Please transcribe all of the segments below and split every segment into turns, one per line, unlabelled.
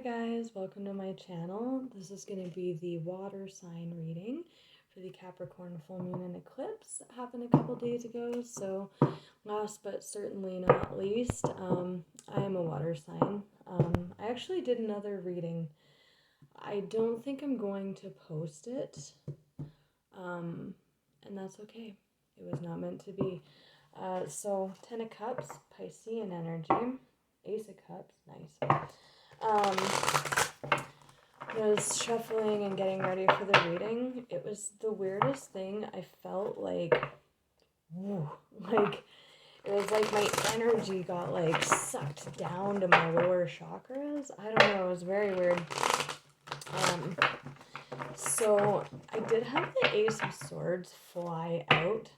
Hi guys, welcome to my channel. This is going to be the water sign reading for the Capricorn full moon and eclipse. It happened a couple days ago, so last but certainly not least, I am a water sign. I actually did another reading. I don't think I'm going to post it, and that's okay. It was not meant to be. So 10 of Cups, Piscean energy, Ace of Cups, nice. I was shuffling and getting ready for the reading. It was the weirdest thing. I felt like, it was like my energy got like sucked down to my lower chakras. I don't know, it was very weird. So I did have the Ace of Swords fly out.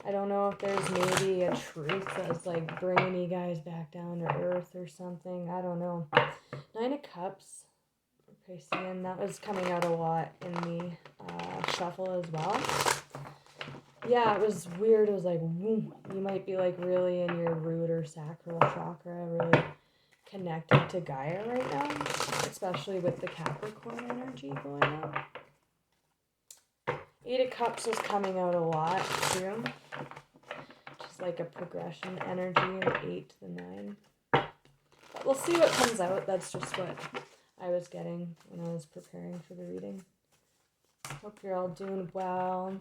I don't know if there's maybe a truth that's like bringing you guys back down to earth or something. I don't know. 9 of Cups, Piscean, that was coming out a lot in the shuffle as well. Yeah, it was weird. It was like, woo, you might be like really in your root or sacral chakra, really connected to Gaia right now, especially with the Capricorn energy going on. 8 of Cups is coming out a lot too. Just like a progression energy, and 8 to the 9. But we'll see what comes out. That's just what I was getting when I was preparing for the reading. Hope you're all doing well.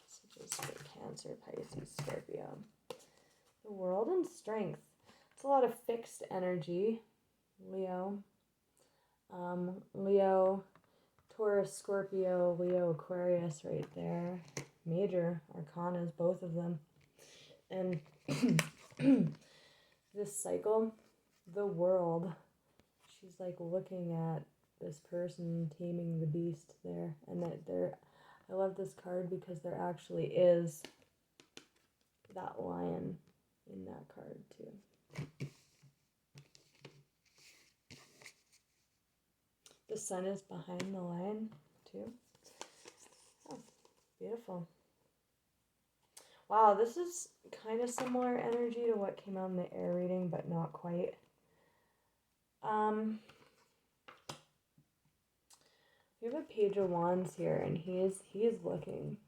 Messages for Cancer, Pisces, Scorpio. The World and Strength. It's a lot of fixed energy. Leo. Leo, Taurus, Scorpio, Leo, Aquarius right there. Major arcanas, both of them. And this cycle, the World, she's like looking at this person taming the beast there. And that I love this card because there actually is that lion in that card too. The sun is behind the lion too. Oh, beautiful. Wow, this is kind of similar energy to what came out in the air reading, but not quite. We have a Page of Wands here, and he is looking.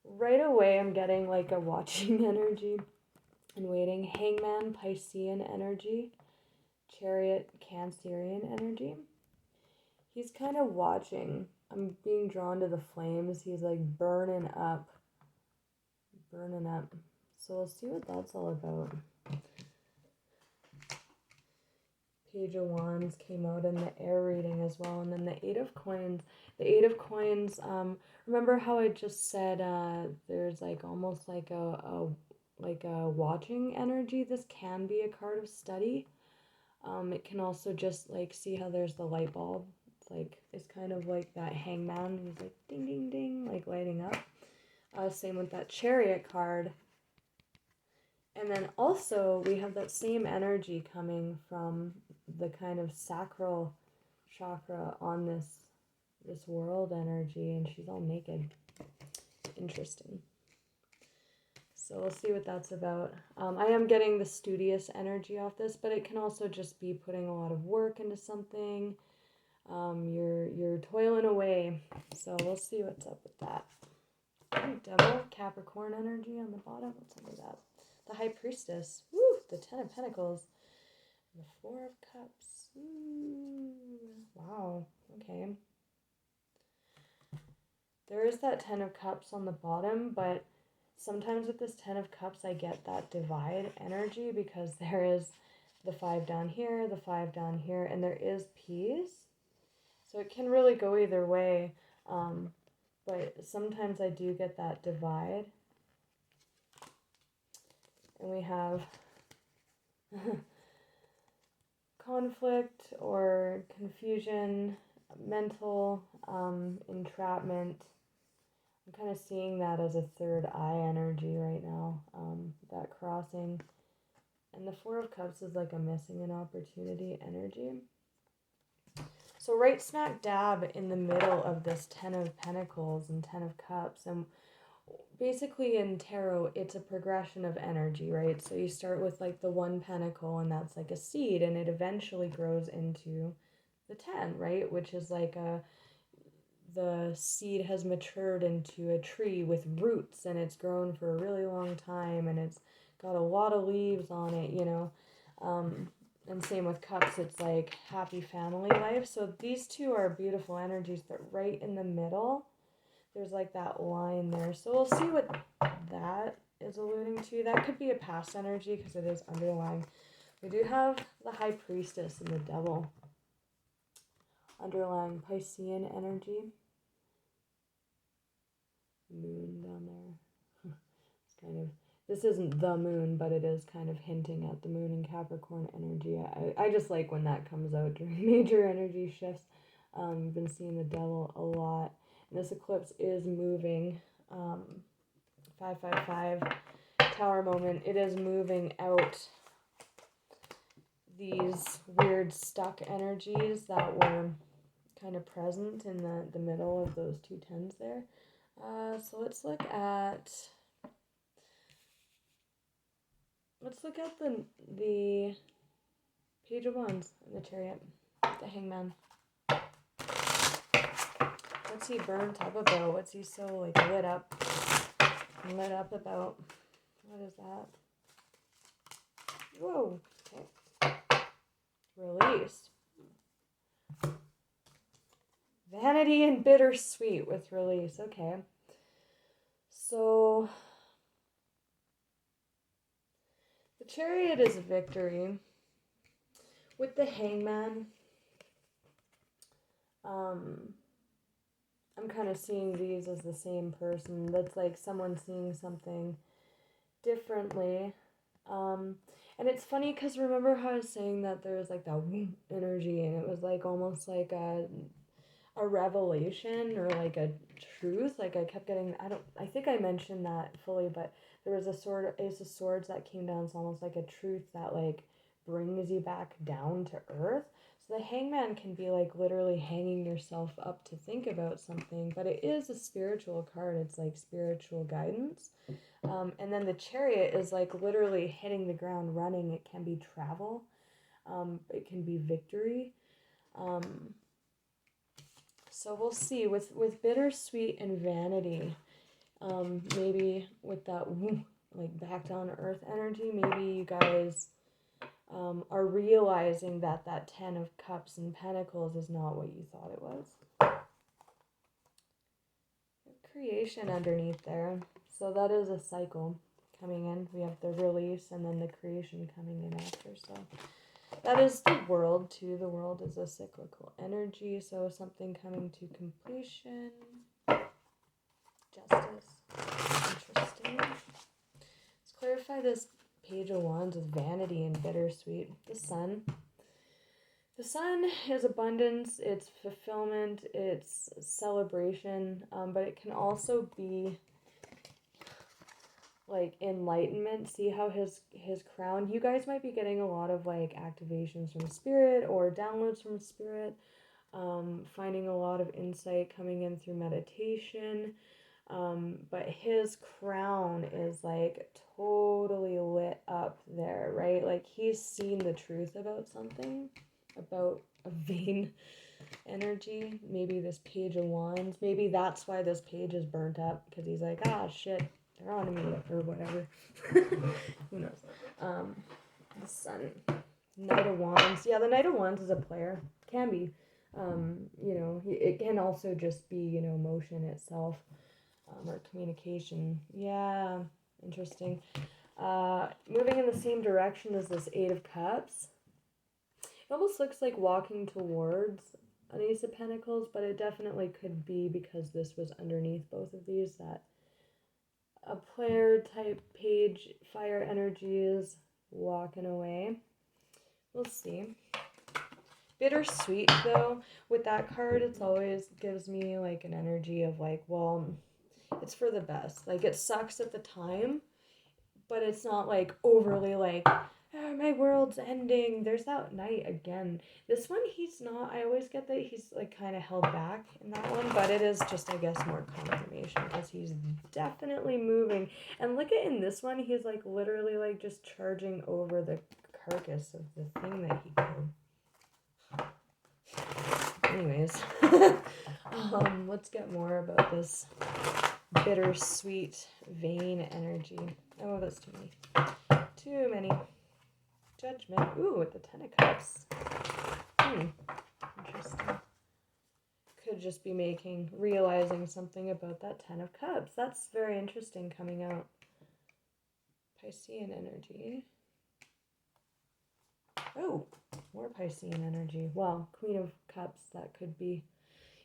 Right away, I'm getting like a watching energy and waiting. Hangman, Piscean energy. Chariot, Cancerian energy. He's kind of watching. I'm being drawn to the flames. He's like burning up. So we'll see what that's all about. Page of Wands came out in the air reading as well. And then the Eight of Coins. The Eight of Coins, remember how I just said there's like almost like a watching energy? This can be a card of study. It can also just like see how there's the light bulb. It's kind of like that hangman who's like ding ding ding, like lighting up. Same with that Chariot card. And then also we have that same energy coming from the kind of sacral chakra on this world energy, and she's all naked. Interesting. So we'll see what that's about. I am getting the studious energy off this, but it can also just be putting a lot of work into something. You're toiling away. So we'll see what's up with that. Devil, Capricorn energy on the bottom. What's under that? The High Priestess. Woo! The 10 of Pentacles. The 4 of Cups. Ooh. Wow. Okay. There is that 10 of Cups on the bottom, but sometimes with this 10 of Cups, I get that divide energy because there is the 5 down here, the 5 down here, and there is peace. So it can really go either way. But sometimes I do get that divide. And we have conflict or confusion, mental entrapment. I'm kind of seeing that as a third eye energy right now, that crossing. And the 4 of Cups is like a missing an opportunity energy. So right smack dab in the middle of this 10 of Pentacles and 10 of Cups, and basically in tarot, it's a progression of energy, right? So you start with like the 1 pentacle, and that's like a seed, and it eventually grows into the 10, right? Which is like the seed has matured into a tree with roots, and it's grown for a really long time, and it's got a lot of leaves on it, you know. And same with cups, it's like happy family life. So these two are beautiful energies, but right in the middle, there's like that line there. So we'll see what that is alluding to. That could be a past energy because it is underlying. We do have the High Priestess and the Devil, underlying Piscean energy. Moon down there. It's kind of, this isn't the moon, but it is kind of hinting at the moon and Capricorn energy. I just like when that comes out during major energy shifts. I've been seeing the Devil a lot. And this eclipse is moving. 555 Tower moment. It is moving out these weird stuck energies that were kind of present in the middle of those two tens there. So let's look at the Page of Wands and the Chariot, the Hangman. What's he burnt up about? What's he so like lit up about? What is that? Whoa. Okay. Release. Vanity and bittersweet with release. Okay. So the Chariot is a victory. With the Hangman, I'm kind of seeing these as the same person. That's like someone seeing something differently. And it's funny because remember how I was saying that there was like that energy, and it was like almost like a revelation or like a truth. Like I kept getting, I think I mentioned that fully, but there was Ace of Swords that came down. It's almost like a truth that like brings you back down to earth. So the Hangman can be like literally hanging yourself up to think about something, but it is a spiritual card. It's like spiritual guidance. And then the Chariot is like literally hitting the ground running. It can be travel. It can be victory. So we'll see with bittersweet and vanity. Maybe with that like back down to earth energy, maybe you guys are realizing that 10 of cups and pentacles is not what you thought it was. Creation underneath there. So that is a cycle coming in. We have the release and then the creation coming in after. So that is the world too. The world is a cyclical energy. So something coming to completion. Justice. Interesting. Let's clarify this Page of Wands with vanity and bittersweet. The Sun. The Sun is abundance, it's fulfillment, it's celebration, but it can also be like enlightenment. See how his crown, you guys might be getting a lot of like activations from spirit or downloads from spirit, finding a lot of insight coming in through meditation. But his crown is like totally lit up there, right? Like he's seen the truth about something, about a vain energy. Maybe this Page of Wands, maybe that's why this page is burnt up, because he's like, ah, shit, they're on to me, or whatever. Who knows? The Sun. Knight of Wands. Yeah, the Knight of Wands is a player. Can be. You know, it can also just be, you know, motion itself. Or communication. Yeah, interesting. Moving in the same direction as this Eight of Cups. It almost looks like walking towards an Ace of Pentacles, but it definitely could be because this was underneath both of these, that a player type page, fire energy is walking away. We'll see. Bittersweet though, with that card, it's always gives me like an energy of like, well, it's for the best. Like it sucks at the time, but it's not like overly like, oh my world's ending. There's that knight again. This one, he's not. I always get that he's like kind of held back in that one, but it is just, I guess, more confirmation because he's definitely moving. And look at in this one, he's like literally like just charging over the carcass of the thing that he killed. Anyways, let's get more about this bittersweet vein energy. Oh, that's too many. Too many. Judgment. Ooh, with the Ten of Cups. Interesting. Could just be realizing something about that Ten of Cups. That's very interesting coming out. Piscean energy. Oh, more Piscean energy. Well, Queen of Cups, that could be.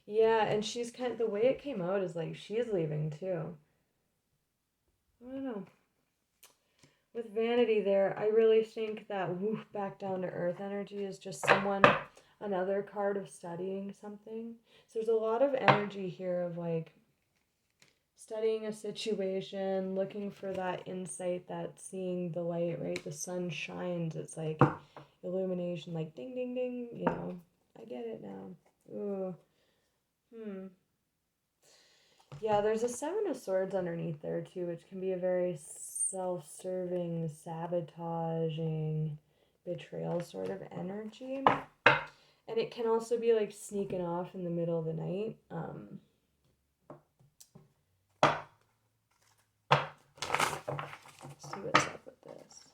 Yeah, and she's kind of, the way it came out is like she's leaving too. I don't know. With vanity there, I really think that woof, back down to earth energy is just another card of studying something. So there's a lot of energy here of like studying a situation, looking for that insight, that seeing the light, right? The sun shines. It's like illumination, like ding, ding, ding, you know. I get it now. Ooh. Yeah, there's a Seven of Swords underneath there too, which can be a very self-serving, sabotaging, betrayal sort of energy. And it can also be like sneaking off in the middle of the night. See what's up with this.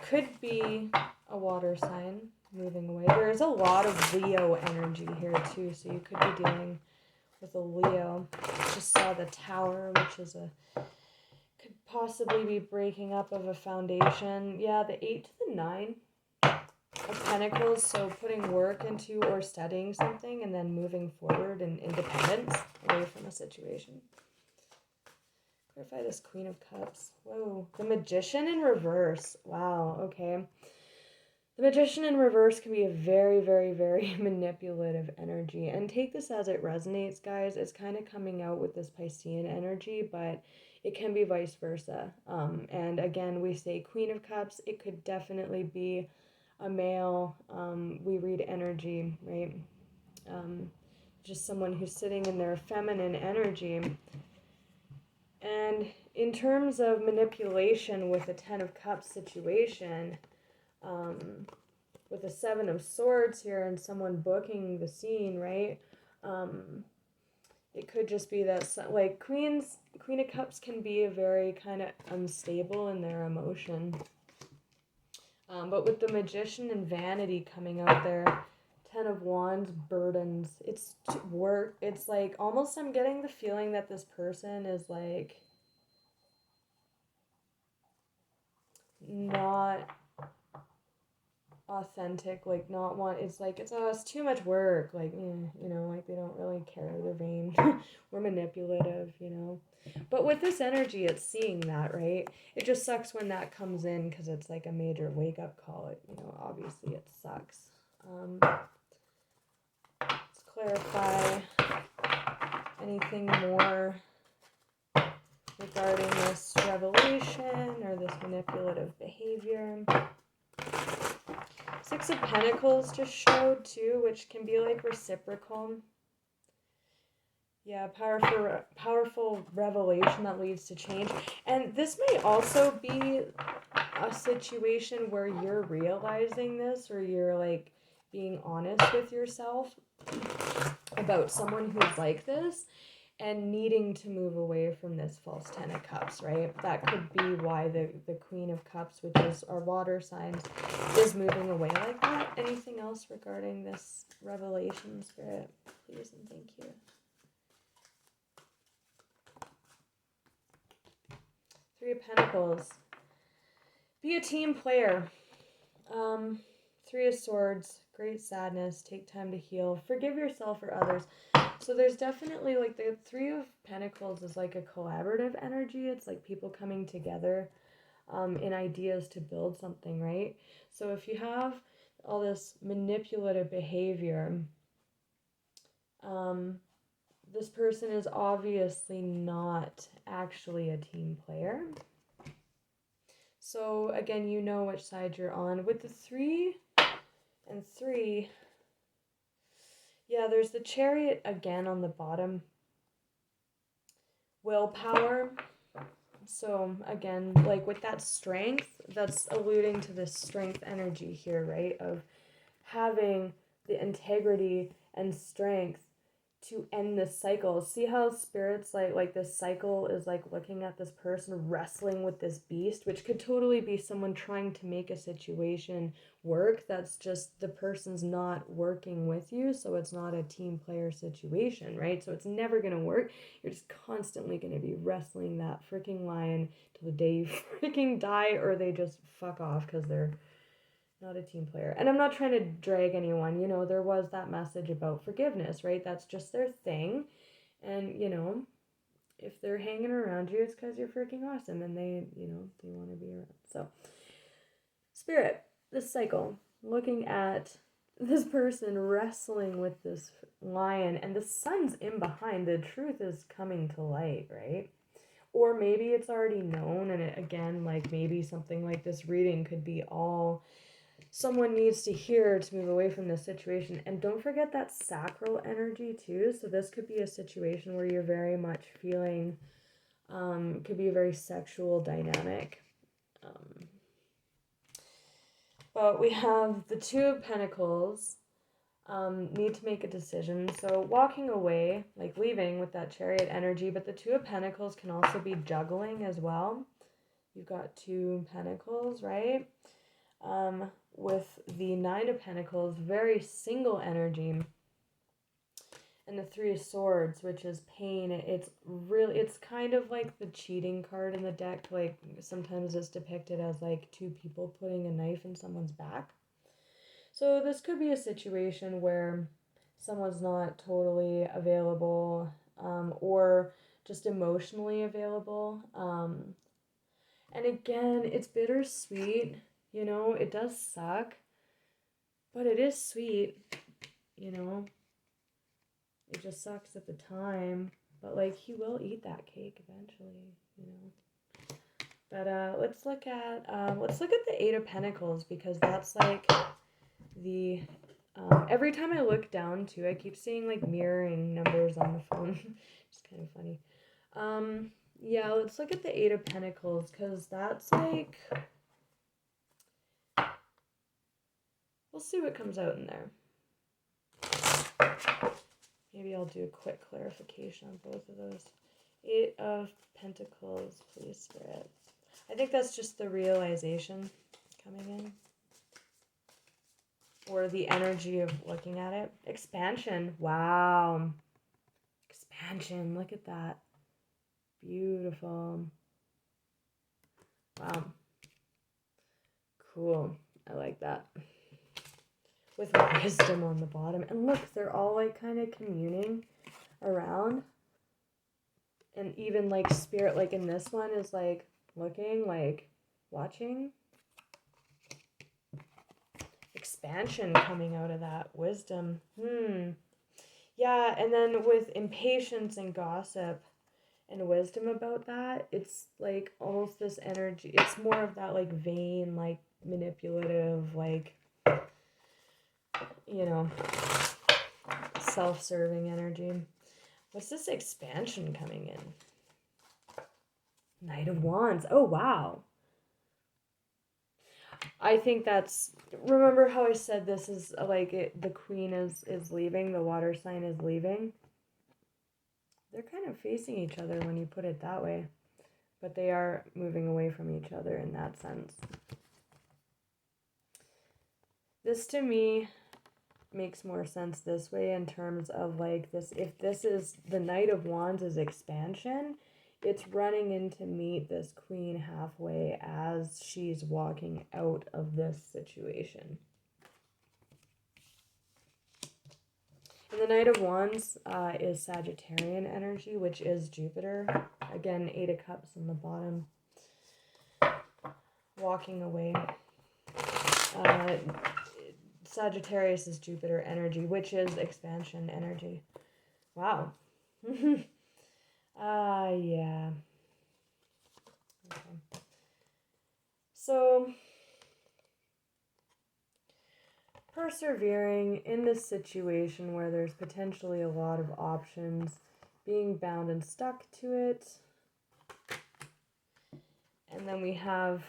Could be a water sign moving away. There is a lot of Leo energy here too, so you could be dealing with a Leo. Just saw the Tower, which is could possibly be breaking up of a foundation. Yeah, the 8 to the 9 of Pentacles, so putting work into or studying something and then moving forward in independence away from a situation. Clarify this Queen of Cups. Whoa, the Magician in reverse. Wow, okay. The Magician in reverse can be a very, very, very manipulative energy. And take this as it resonates, guys. It's kind of coming out with this Piscean energy, but it can be vice versa. And again, we say Queen of Cups. It could definitely be a male. We read energy, right? Just someone who's sitting in their feminine energy. And in terms of manipulation with a Ten of Cups situation, with a Seven of Swords here and someone booking the scene, right? It could just be that, like, Queen of Cups can be a very kind of unstable in their emotion. But with the Magician and Vanity coming out there, Ten of Wands, burdens. It's work. It's like almost I'm getting the feeling that this person is like not authentic, like not want. It's like it's too much work. Like you know, like they don't really care. They're vain. We're manipulative, you know. But with this energy, it's seeing that, right? It just sucks when that comes in because it's like a major wake up call. You know, obviously it sucks. Let's clarify anything more regarding this revelation or this manipulative behavior. Six of Pentacles just showed too, which can be like reciprocal. Yeah, powerful revelation that leads to change. And this may also be a situation where you're realizing this, or you're like being honest with yourself about someone who's like this and needing to move away from this false Ten of Cups, right? That could be why the Queen of Cups, which is our water signs, is moving away like that. Anything else regarding this revelation, Spirit? Please and thank you. Three of Pentacles. Be a team player. Three of Swords. Great sadness. Take time to heal. Forgive yourself or others. So there's definitely like the Three of Pentacles is like a collaborative energy. It's like people coming together in ideas to build something, right? So if you have all this manipulative behavior, this person is obviously not actually a team player. So again, you know which side you're on. With the 3 and 3, yeah, there's the Chariot again on the bottom. Willpower. So again, like with that strength, that's alluding to this strength energy here, right? Of having the integrity and strength to end this cycle. See how spirit's like this cycle is like looking at this person wrestling with this beast, which could totally be someone trying to make a situation work. That's just the person's not working with you, so it's not a team player situation, right? So it's never gonna work. You're just constantly gonna be wrestling that freaking lion till the day you freaking die, or they just fuck off because they're not a team player. And I'm not trying to drag anyone, you know, there was that message about forgiveness, right? That's just their thing. And, you know, if they're hanging around you, it's because you're freaking awesome and they, you know, they want to be around. So, spirit, this cycle, looking at this person wrestling with this lion and the sun's in behind, the truth is coming to light, right? Or maybe it's already known, and it, again, like maybe something like this reading could be all someone needs to hear to move away from this situation. And don't forget that sacral energy too. So this could be a situation where you're very much feeling, could be a very sexual dynamic. But we have the 2 of Pentacles, need to make a decision. So walking away, like leaving with that Chariot energy, but the 2 of Pentacles can also be juggling as well. You've got 2 Pentacles, right? With the 9 of Pentacles, very single energy, and the 3 of Swords, which is pain. It's really, it's kind of like the cheating card in the deck. Like sometimes it's depicted as like 2 people putting a knife in someone's back. So this could be a situation where someone's not totally available, or just emotionally available. And again, it's bittersweet. You know, it does suck, but it is sweet, you know. It just sucks at the time, but like he will eat that cake eventually, you know. But let's look at the 8 of Pentacles, because that's like the every time I look down too, I keep seeing like mirroring numbers on the phone. It's kind of funny. Yeah, let's look at the 8 of Pentacles, because that's like, we'll see what comes out in there. Maybe I'll do a quick clarification on both of those. 8 of Pentacles, please, Spirit. I think that's just the realization coming in. Or the energy of looking at it. Expansion. Wow. Expansion. Look at that. Beautiful. Wow. Cool. I like that. With wisdom on the bottom. And look, they're all like kind of communing around. And even like spirit, like in this one, is like looking, like watching. Expansion coming out of that. Wisdom. Yeah, and then with impatience and gossip and wisdom about that, it's like almost this energy. It's more of that like vain, like manipulative, like, you know, self-serving energy. What's this expansion coming in? Knight of Wands. Oh, wow. I think that's, remember how I said this is like the queen is leaving, the water sign is leaving? They're kind of facing each other when you put it that way, but they are moving away from each other in that sense. This to me makes more sense this way in terms of like this, if this is the Knight of Wands is expansion, it's running in to meet this queen halfway as she's walking out of this situation. And the Knight of Wands is Sagittarian energy, which is Jupiter. Again, 8 of Cups on the bottom. Walking away. Sagittarius is Jupiter energy, which is expansion energy. Wow. Yeah. Okay. So, persevering in this situation where there's potentially a lot of options, being bound and stuck to it. And then we have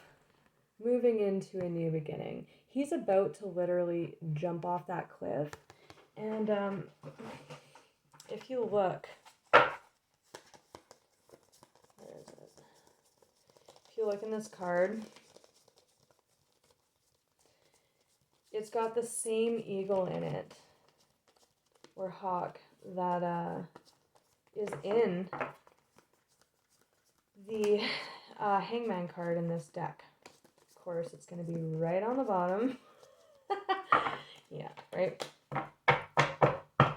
moving into a new beginning. He's about to literally jump off that cliff. And if you look, where is it? If you look in this card, it's got the same eagle in it, or hawk, that is in the hangman card in this deck. Of course, it's going to be right on the bottom. Yeah, right?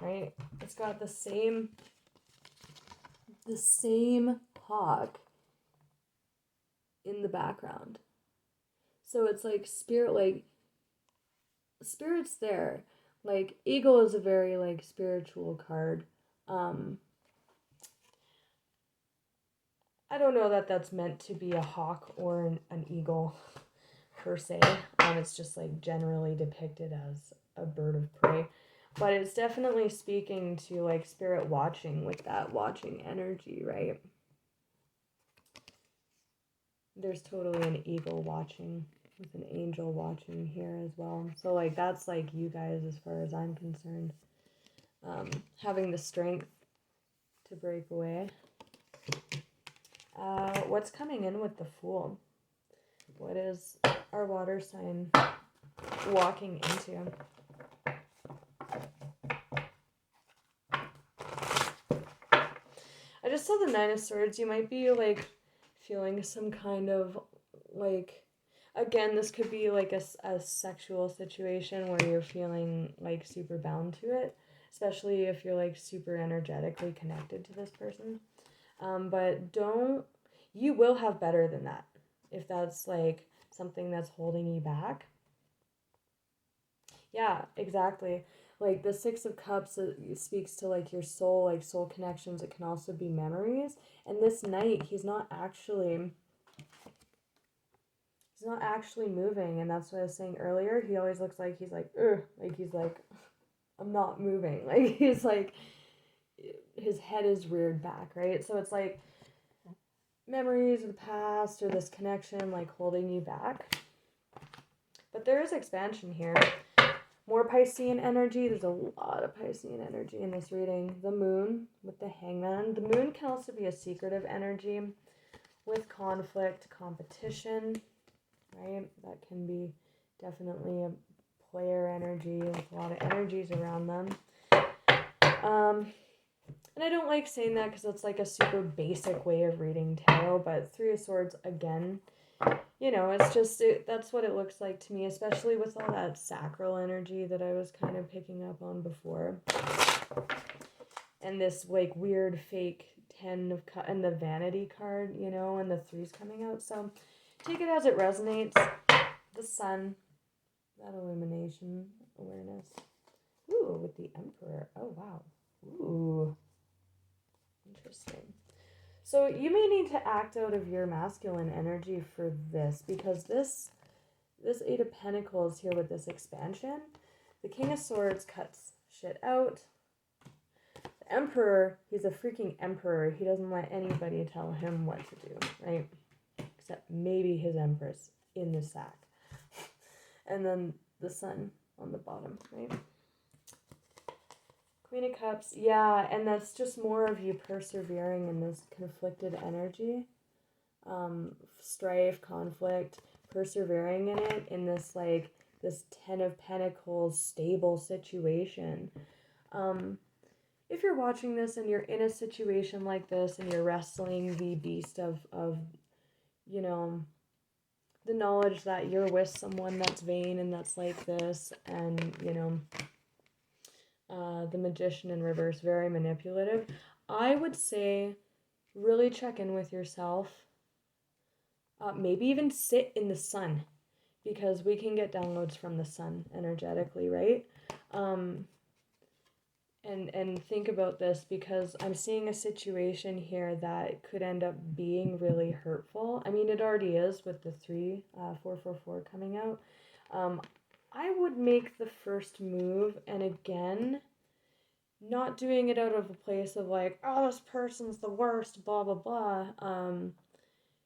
Right? It's got the same hawk in the background. So it's like spirit's there. Like, eagle is a very, like, spiritual card. I don't know that that's meant to be a hawk or an eagle per se. It's just, like, generally depicted as a bird of prey. But it's definitely speaking to, like, spirit watching with that watching energy, right? There's totally an eagle watching with an angel watching here as well. So, like, that's, like, you guys as far as I'm concerned. Having the strength to break away. What's coming in with the Fool? What is our water sign walking into? I just saw the Nine of Swords. You might be, like, feeling some kind of, like, again, this could be, like, a sexual situation where you're feeling, like, super bound to it, especially if you're, like, super energetically connected to this person. But you will have better than that if that's, like, something that's holding you back. Yeah, exactly. Like, the Six of Cups speaks to, like, your soul, like, soul connections. It can also be memories. And this Knight, he's not actually moving. And that's what I was saying earlier. He always looks like he's like, ugh. Like, he's like, I'm not moving. Like, he's like, his head is reared back, right? So it's like memories of the past or this connection, like, holding you back. But there is expansion here. More Piscean energy. There's a lot of Piscean energy in this reading. The Moon with the Hangman. The Moon can also be a secretive energy with conflict, competition, right? That can be definitely a player energy with a lot of energies around them. And I don't like saying that because it's like a super basic way of reading tarot, but Three of Swords, again, you know, it's just, that's what it looks like to me, especially with all that sacral energy that I was kind of picking up on before. And this, like, weird fake 10 of cups and the vanity card, you know, and the threes coming out. So take it as it resonates. The Sun, that illumination, awareness. Ooh, with the Emperor. Oh, wow. Ooh. Interesting. So you may need to act out of your masculine energy for this, because this Eight of Pentacles here with this expansion, the King of Swords cuts shit out. The Emperor, he's a freaking emperor. He doesn't let anybody tell him what to do, right? Except maybe his Empress in the sack. And then the Sun on the bottom, right? Queen of Cups, yeah, and that's just more of you persevering in this conflicted energy. Strife, conflict, persevering in it, in this, like, this 10 of Pentacles stable situation. If you're watching this and you're in a situation like this and you're wrestling the beast of you know, the knowledge that you're with someone that's vain and that's like this, and, you know, the Magician in reverse, very manipulative, I would say really check in with yourself. Maybe even sit in the sun, because we can get downloads from the sun energetically, right? and think about this, because I'm seeing a situation here that could end up being really hurtful. I mean, it already is with the 444 coming out. I would make the first move, and again, not doing it out of a place of like, oh, this person's the worst, blah blah blah.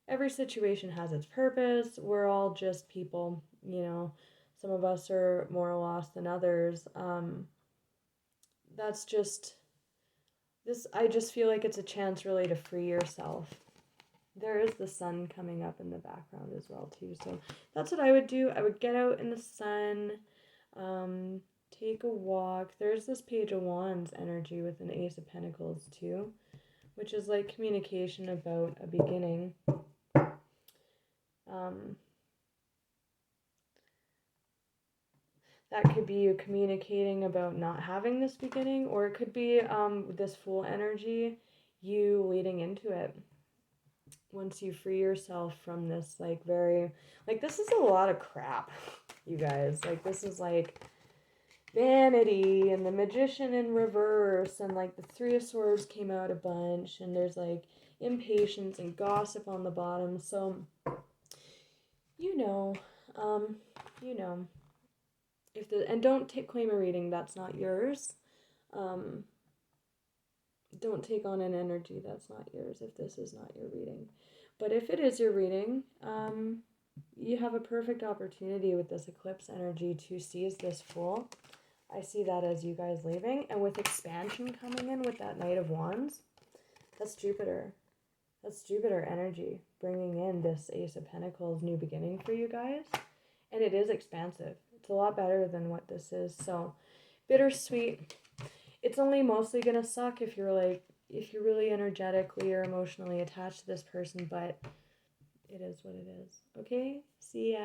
Every situation has its purpose. We're all just people, you know. Some of us are more lost than others. That's just this. I just feel like it's a chance really to free yourself. There is the sun coming up in the background as well too. So that's what I would do. I would get out in the sun, take a walk. There's this Page of Wands energy with an Ace of Pentacles too, which is like communication about a beginning. That could be you communicating about not having this beginning, or it could be this full energy, you leading into it. Once you free yourself from this, like, very, like, this is a lot of crap, you guys. Like, this is like vanity and the Magician in reverse, and like the Three of Swords came out a bunch, and there's like impatience and gossip on the bottom. So, you know, you know. And don't claim a reading that's not yours. Don't take on an energy that's not yours if this is not your reading. But if it is your reading, you have a perfect opportunity with this eclipse energy to seize this full. I see that as you guys leaving. And with expansion coming in with that Knight of Wands, that's Jupiter. That's Jupiter energy bringing in this Ace of Pentacles new beginning for you guys. And it is expansive. It's a lot better than what this is. So, bittersweet. It's only mostly going to suck if you're really energetically or emotionally attached to this person, but it is what it is. Okay? See ya.